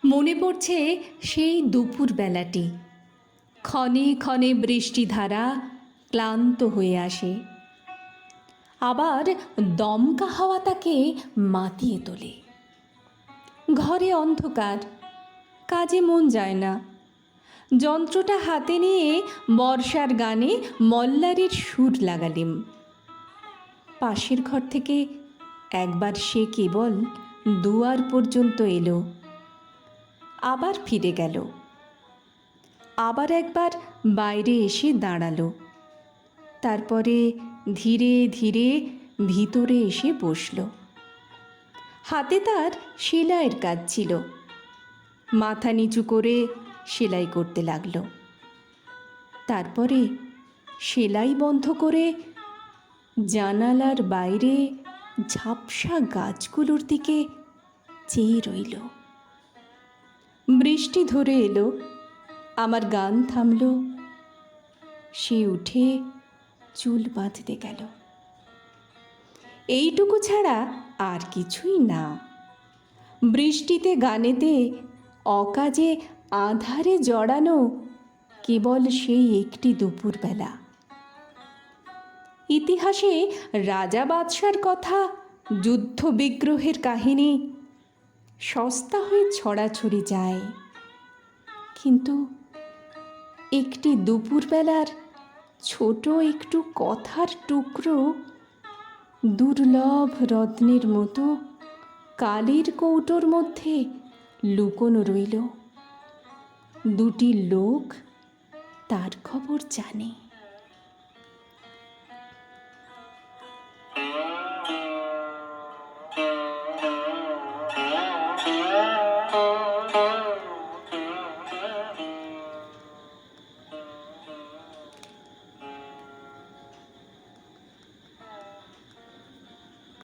মনে পড়ছে সেই দুপুর বেলাটি। ক্ষণে ক্ষণে বৃষ্টিধারা ক্লান্ত হয়ে আসে, আবার দমকা হাওয়া তাকে মাতিয়ে তোলে। ঘরে অন্ধকার, কাজে মন যায় না। যন্ত্রটা হাতে নিয়ে বর্ষার গানে মল্লারের সুর লাগালিম। পাশের ঘর থেকে একবার সে কেবল দুয়ার পর্যন্ত এলো, আবার ফিরে গেল। আবার একবার বাইরে এসে দাঁড়ালো, তারপরে ধীরে ধীরে ভিতরে এসে বসল। হাতে তার সেলাইয়ের কাজ ছিল, মাথা নিচু করে সেলাই করতে লাগলো। তারপরে সেলাই বন্ধ করে জানালার বাইরে ঝাপসা গাছগুলোর দিকে চেয়ে রইল। বৃষ্টি ধরে এলো, আমার গান থামল। সে উঠে চুল বাঁধতে গেল। এইটুকু ছাড়া আর কিছুই না। বৃষ্টিতে গানেতে অকাজে আঁধারে জড়ানো কেবল সেই একটি দুপুরবেলা। ইতিহাসে রাজা বাদশার কথা, যুদ্ধ বিগ্রহের কাহিনী সস্তা হয়ে ছড়াছড়ি যায়, কিন্তু একটি দুপুরবেলার ছোট একটু কথার টুকরো দুর্লভ রত্নের মতো কালির কৌটোর মধ্যে লুকোনো রইল। দুটি লোক তার খবর জানে।